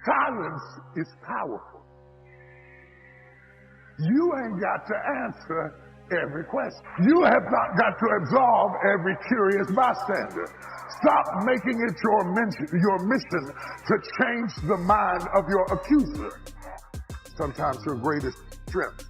Silence is powerful. You ain't got to answer every question. You have not got to absolve every curious bystander. Stop making it your mission to change the mind of your accuser. Sometimes your greatest strength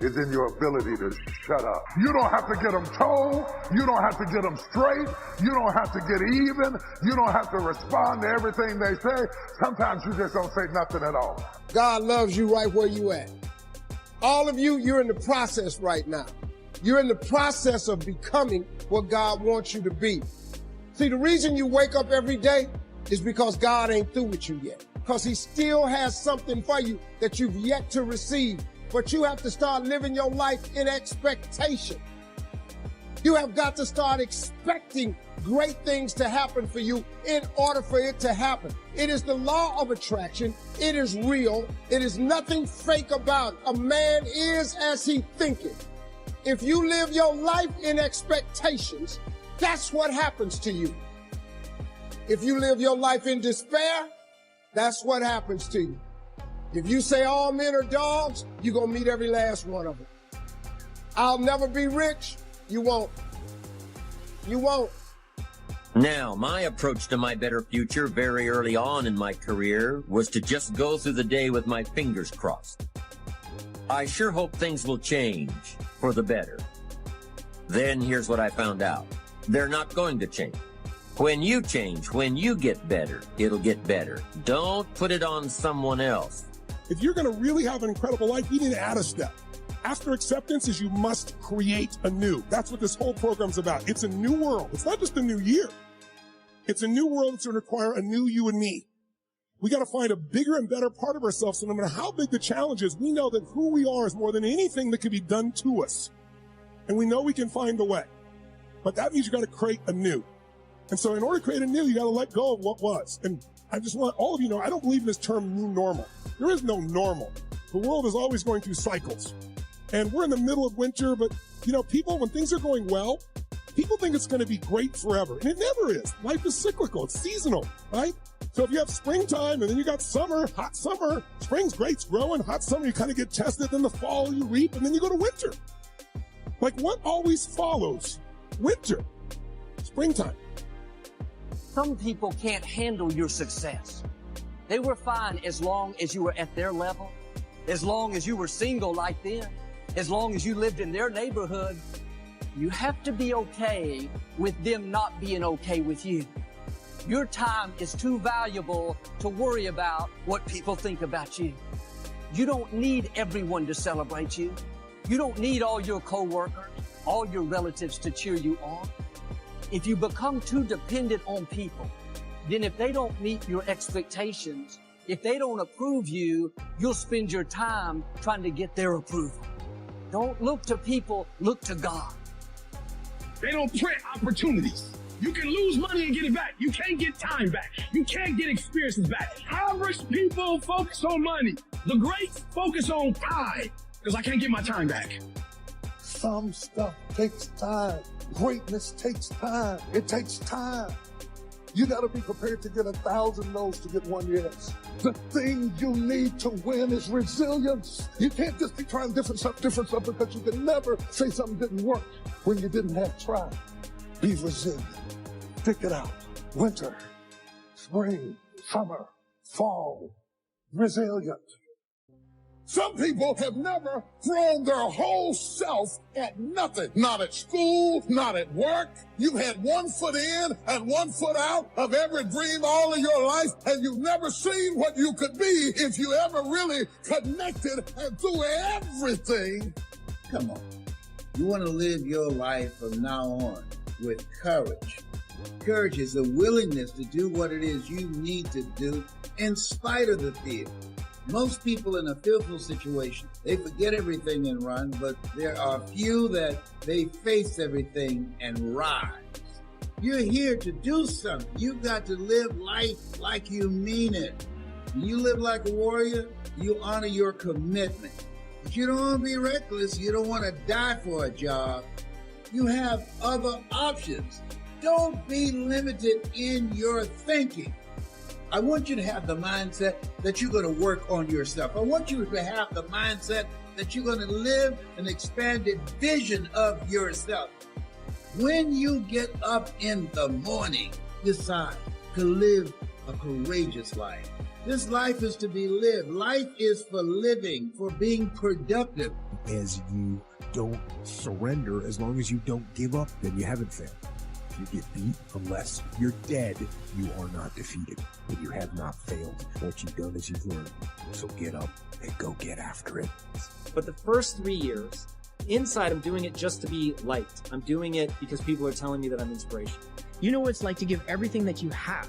is in your ability to shut up. You don't have to get them told. You don't have to get them straight. You don't have to get even. You don't have to respond to everything they say. Sometimes you just don't say nothing at all. God loves you right where you at. All of you, you're in the process right now. You're in the process of becoming what God wants you to be. See, the reason you wake up every day is because God ain't through with you yet. Because he still has something for you that you've yet to receive. But you have to start living your life in expectation. You have got to start expecting great things to happen for you in order for it to happen. It is the law of attraction. It is real. It is nothing fake about it. A man is as he thinketh. If you live your life in expectations, that's what happens to you. If you live your life in despair, that's what happens to you. If you say all men are dogs, you're going to meet every last one of them. I'll never be rich. You won't. You won't. Now, my approach to my better future very early on in my career was to just go through the day with my fingers crossed. I sure hope things will change for the better. Then here's what I found out. They're not going to change. When you change, when you get better, it'll get better. Don't put it on someone else. If you're going to really have an incredible life, you need to add a step. After acceptance is you must create anew. That's what this whole program's about. It's a new world. It's not just a new year. It's a new world that's going to require a new you and me. We got to find a bigger and better part of ourselves. So no matter how big the challenge is, we know that who we are is more than anything that can be done to us. And we know we can find the way. But that means you got to create anew. And so in order to create anew, you got to let go of what was. And I just want all of you to know, I don't believe in this term new normal. There is no normal. The world is always going through cycles. And we're in the middle of winter, but people, when things are going well, people think it's going to be great forever. And it never is. Life is cyclical. It's seasonal, right? So if you have springtime and then you got summer, hot summer, spring's great, it's growing, hot summer, you kind of get tested, then the fall you reap, and then you go to winter. Like what always follows winter? Springtime. Some people can't handle your success. They were fine as long as you were at their level, as long as you were single like them, as long as you lived in their neighborhood. You have to be okay with them not being okay with you. Your time is too valuable to worry about what people think about you. You don't need everyone to celebrate you. You don't need all your coworkers, all your relatives to cheer you on. If you become too dependent on people, then if they don't meet your expectations, if they don't approve you, you'll spend your time trying to get their approval. Don't look to people, look to God. They don't print opportunities. You can lose money and get it back. You can't get time back. You can't get experiences back. Average people focus on money. The greats focus on time, because I can't get my time back. Some stuff takes time. Greatness takes time. It takes time. You got to be prepared to get 1,000 no's to get one yes. The thing you need to win is resilience. You can't just be trying different stuff, because you can never say something didn't work when you didn't have try. Be resilient. Stick it out. Winter, spring, summer, fall. Resilient. Some people have never thrown their whole self at nothing. Not at school, not at work. You've had 1 foot in and 1 foot out of every dream all of your life, and you've never seen what you could be if you ever really connected and threw everything. Come on. You want to live your life from now on with courage. Courage is a willingness to do what it is you need to do in spite of the fear. Most people in a fearful situation, they forget everything and run, but there are few that they face everything and rise. You're here to do something. You've got to live life like you mean it. When you live like a warrior, you honor your commitment. But you don't want to be reckless. You don't want to die for a job. You have other options. Don't be limited in your thinking. I want you to have the mindset that you're going to work on yourself. I want you to have the mindset that you're going to live an expanded vision of yourself. When you get up in the morning, decide to live a courageous life. This life is to be lived. Life is for living, for being productive. As you don't surrender, as long as you don't give up, then you haven't failed. If you get beat, unless you're dead, you are not defeated. But you have not failed. What you've done is you've learned. So get up and go get after it. But the first 3 years, inside, I'm doing it just to be liked. I'm doing it because people are telling me that I'm inspirational. You know what it's like to give everything that you have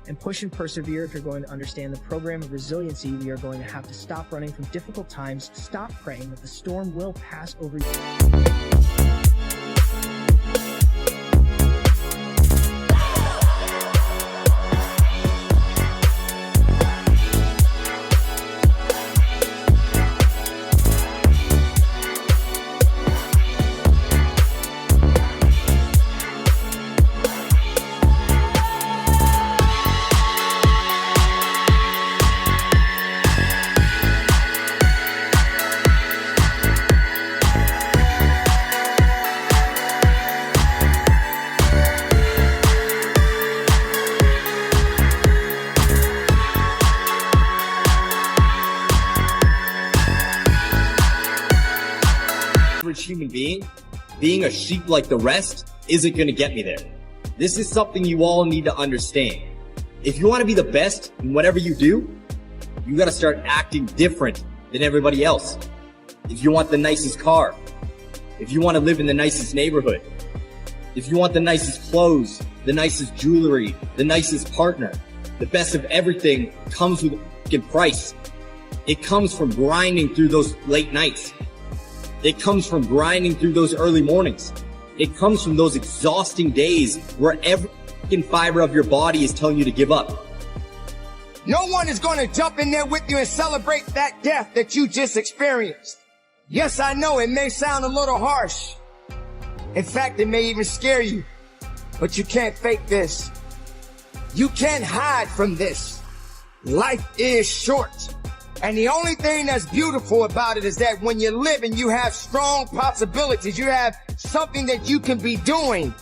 and push and persevere. If you're going to understand the program of resiliency, we are going to have to stop running from difficult times, stop praying that the storm will pass over you. Human being a sheep like the rest isn't going to get me there. This is something you all need to understand. If you want to be the best in whatever you do, you got to start acting different than everybody else. If you want the nicest car, if you want to live in the nicest neighborhood, if you want the nicest clothes, the nicest jewelry, the nicest partner, the best of everything comes with a fucking price. It comes from grinding through those late nights. It comes from grinding through those early mornings. It comes from those exhausting days where every fucking fiber of your body is telling you to give up. No one is going to jump in there with you and celebrate that death that you just experienced. Yes, I know it may sound a little harsh. In fact, it may even scare you, but you can't fake this. You can't hide from this. Life is short. And the only thing that's beautiful about it is that when you live and you have strong possibilities, you have something that you can be doing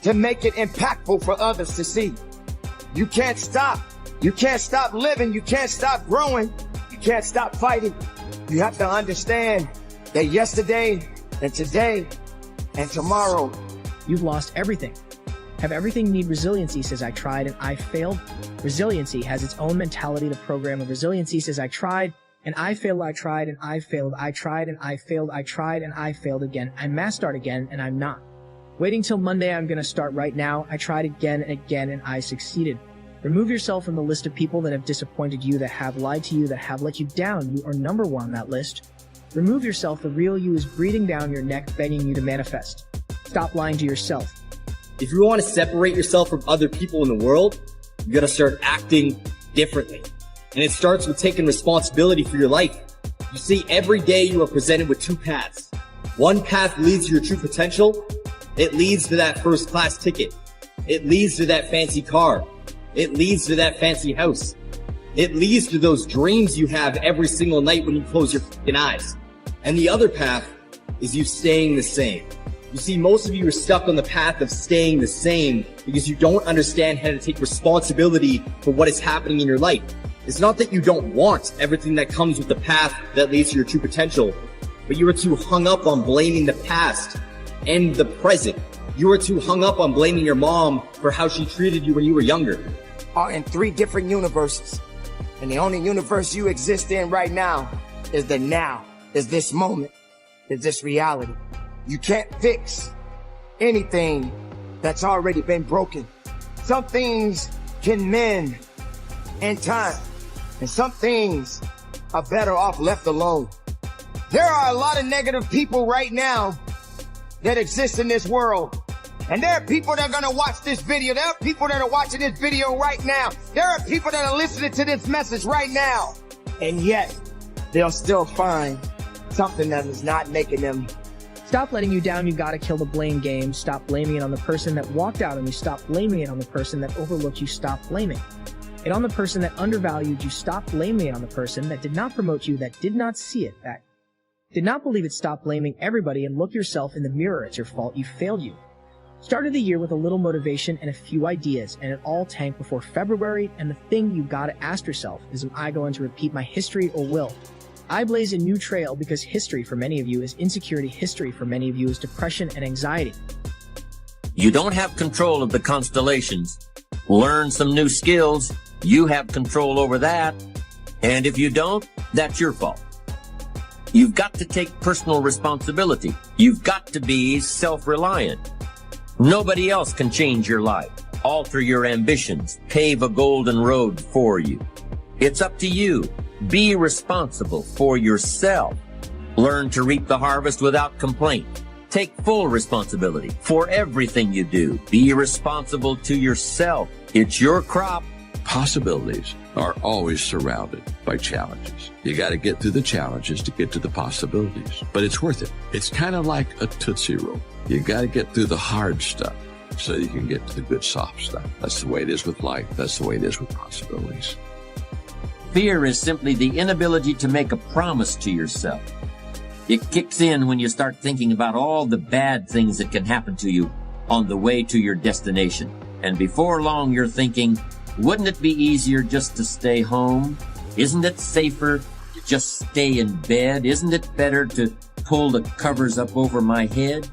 to make it impactful for others to see. You can't stop. You can't stop living. You can't stop growing. You can't stop fighting. You have to understand that yesterday and today and tomorrow, You've lost everything. Have everything need resiliency says I tried and I failed. Resiliency has its own mentality. The program of resiliency says I tried and I failed, I tried and I failed, I tried and I failed, I tried and I failed again. I must start again and I'm not. Waiting till Monday, I'm going to start right now. I tried again and again and I succeeded. Remove yourself from the list of people that have disappointed you, that have lied to you, that have let you down. You are number one on that list. Remove yourself. The real you is breathing down your neck, begging you to manifest. Stop lying to yourself. If you want to separate yourself from other people in the world, you got to start acting differently. And it starts with taking responsibility for your life. You see, every day you are presented with two paths. One path leads to your true potential. It leads to that first class ticket. It leads to that fancy car. It leads to that fancy house. It leads to those dreams you have every single night when you close your fucking eyes. And the other path is you staying the same. You see, most of you are stuck on the path of staying the same because you don't understand how to take responsibility for what is happening in your life. It's not that you don't want everything that comes with the path that leads to your true potential, but you are too hung up on blaming the past and the present. You are too hung up on blaming your mom for how she treated you when you were younger. Are in 3 different universes. And the only universe you exist in right now is the now, is this moment, is this reality. You can't fix anything that's already been broken. Some things can mend in time, and some things are better off left alone. There are a lot of negative people right now that exist in this world. And there are people that are going to watch this video. There are people that are watching this video right now. There are people that are listening to this message right now. And yet, they'll still find something that is not making them. Stop letting you down. You gotta kill the blame game. Stop blaming it on the person that walked out on you. Stop blaming it on the person that overlooked you. Stop blaming. Hit on the person that undervalued you. Stop blaming it on the person that did not promote you, that did not see it, that did not believe it. Stop blaming everybody and look yourself in the mirror. It's your fault. You failed you. Started the year with a little motivation and a few ideas, and it all tanked before February. And the thing you gotta ask yourself is, am I going to repeat my history or will I blaze a new trail? Because history for many of you is insecurity. History for many of you is depression and anxiety. You don't have control of the constellations. Learn some new skills. You have control over that. And if you don't, that's your fault. You've got to take personal responsibility. You've got to be self-reliant. Nobody else can change your life, alter your ambitions, pave a golden road for you. It's up to you. Be responsible for yourself. Learn to reap the harvest without complaint. Take full responsibility for everything you do. Be responsible to yourself. It's your crop. Possibilities are always surrounded by challenges. You got to get through the challenges to get to the possibilities, but it's worth it. It's kind of like a Tootsie Roll. You got to get through the hard stuff so you can get to the good soft stuff. That's the way it is with life. That's the way it is with possibilities. Fear is simply the inability to make a promise to yourself. It kicks in when you start thinking about all the bad things that can happen to you on the way to your destination. And before long, you're thinking, wouldn't it be easier just to stay home? Isn't it safer to just stay in bed? Isn't it better to pull the covers up over my head?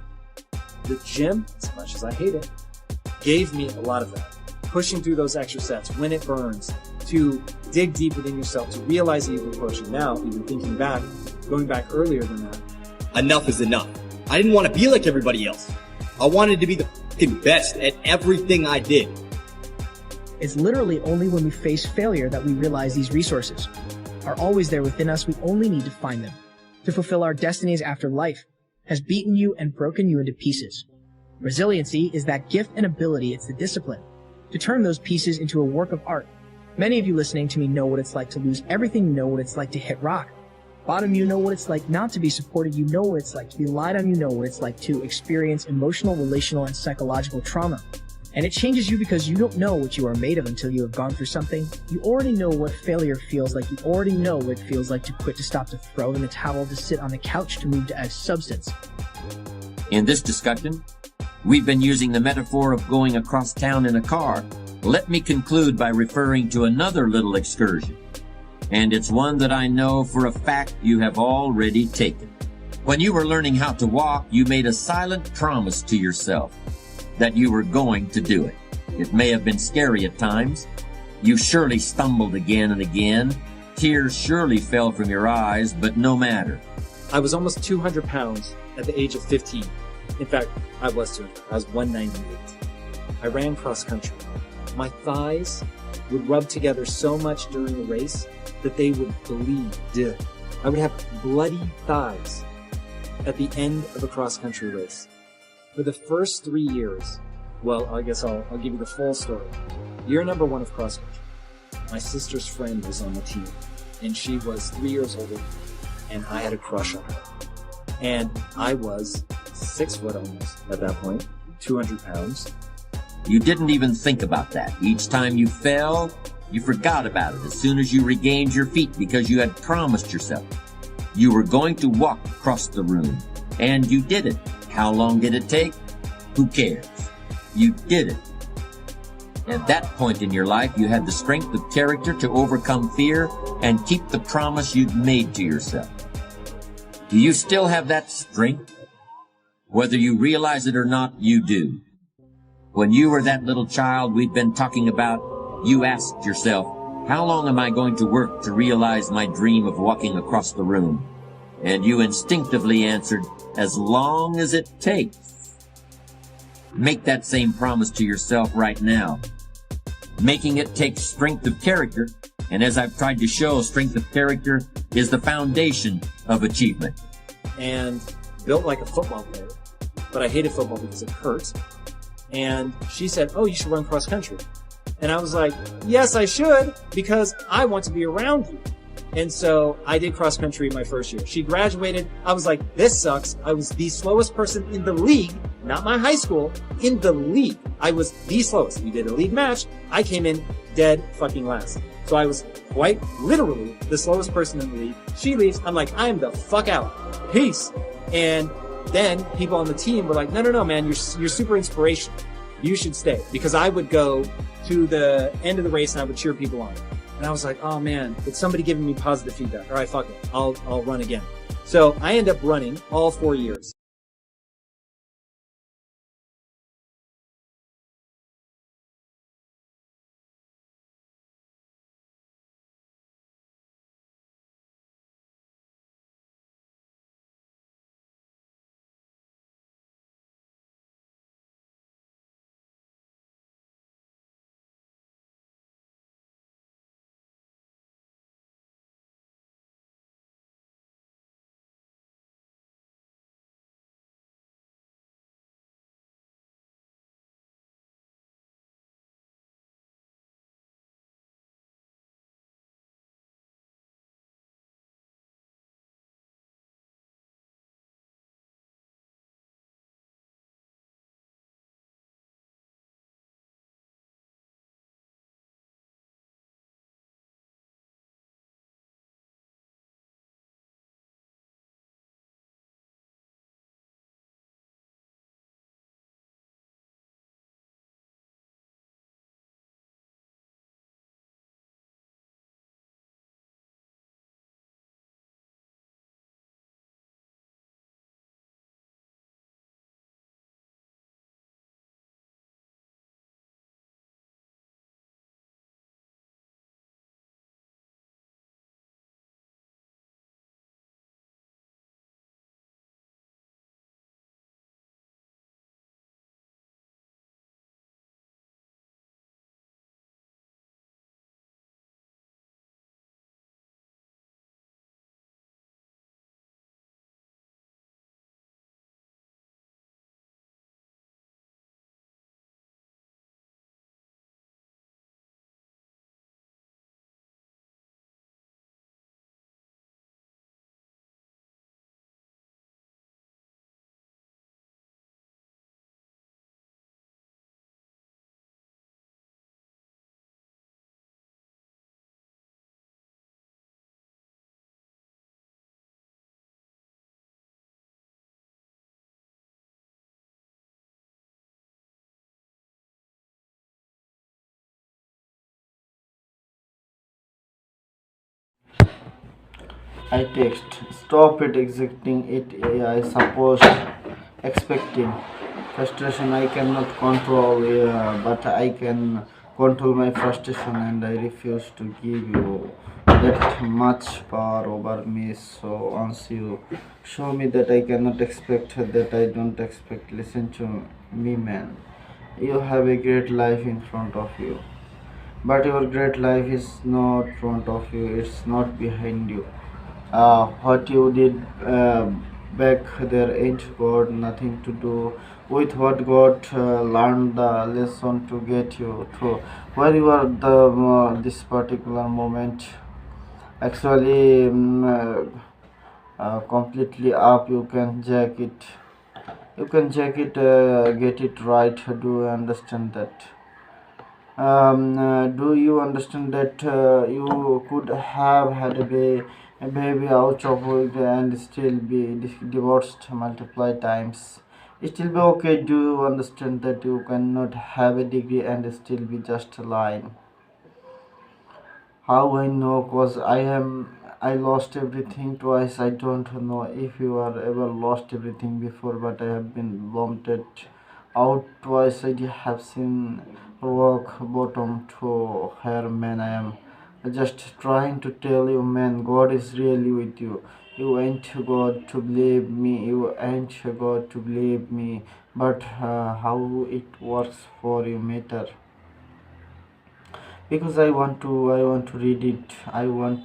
The gym, as much as I hate it, gave me a lot of that. Pushing through those extra sets when it burns, to dig deep within yourself, to realize that you've been pushing. Now, even thinking back, going back earlier than that. Enough is enough. I didn't want to be like everybody else. I wanted to be the fucking best at everything I did. It's literally only when we face failure that we realize these resources are always there within us. We only need to find them to fulfill our destinies after life has beaten you and broken you into pieces. Resiliency is that gift and ability. It's the discipline to turn those pieces into a work of art. Many of you listening to me know what it's like to lose everything. You know what it's like to hit rock bottom. You know what it's like not to be supported. You know what it's like to be lied on. You know what it's like to experience emotional, relational, and psychological trauma. And it changes you because you don't know what you are made of until you have gone through something. You already know what failure feels like. You already know what it feels like to quit, to stop, to throw in the towel, to sit on the couch, to move to add substance. In this discussion, we've been using the metaphor of going across town in a car. Let me conclude by referring to another little excursion. And it's one that I know for a fact you have already taken. When you were learning how to walk, you made a silent promise to yourself that you were going to do it. It may have been scary at times. You surely stumbled again and again. Tears surely fell from your eyes, but no matter. I was almost 200 pounds at the age of 15. In fact, I was 200. I was 198. I ran cross country. My thighs would rub together so much during the race that they would bleed. I would have bloody thighs at the end of a cross country race. For the first 3 years, well, I guess I'll give you the full story. Year number 1 of cross country, my sister's friend was on the team, and she was 3 years older, and I had a crush on her. And I was 6 foot almost at that point, 200 pounds. You didn't even think about that. Each time you fell, you forgot about it as soon as you regained your feet because you had promised yourself you were going to walk across the room. And you did it. How long did it take? Who cares? You did it. At that point in your life, you had the strength of character to overcome fear and keep the promise you'd made to yourself. Do you still have that strength? Whether you realize it or not, you do. When you were that little child we've been talking about, you asked yourself, how long am I going to work to realize my dream of walking across the room? And you instinctively answered, as long as it takes. Make that same promise to yourself right now. Making it takes strength of character, and as I've tried to show, strength of character is the foundation of achievement. And built like a football player, but I hated football because it hurt. And she said, oh, you should run cross country. And I was like, yes, I should, because I want to be around you. And so I did cross country my first year. She graduated. I was like, this sucks. I was the slowest person in the league, not my high school, in the league. I was the slowest. We did a league match. I came in dead fucking last. So I was quite literally the slowest person in the league. She leaves. I'm like, I am the fuck out. Peace. And then people on the team were like, no, man, you're super inspirational. You should stay. Because I would go to the end of the race and I would cheer people on. And I was like, oh man, it's somebody giving me positive feedback. All right, fuck it. I'll run again. So I end up running all 4 years. I text, stop it executing it, I suppose, expecting. Frustration I cannot control, but I can control my frustration and I refuse to give you that much power over me. So once you show me that I cannot expect, that I don't expect, listen to me, man. You have a great life in front of you. But your great life is not in front of you, it's not behind you. What you did back there ain't got nothing to do with what God learned the lesson to get you through where you are this particular moment. Actually, completely up. You can jack it. You can jack it. Get it right. Do you understand that? Do you understand that you could have had a baby out of it and still be divorced multiple times? Still be okay. Do you understand that you cannot have a degree and still be just lying? How I know? Cause I lost everything twice. I don't know if you are ever lost everything before, but I have been vomited out twice. I have seen rock bottom to her, man. I am just trying to tell you, man. God is really with you. You ain't God to believe me. You ain't God to believe me. But how it works for you matter, because I want to read it. I want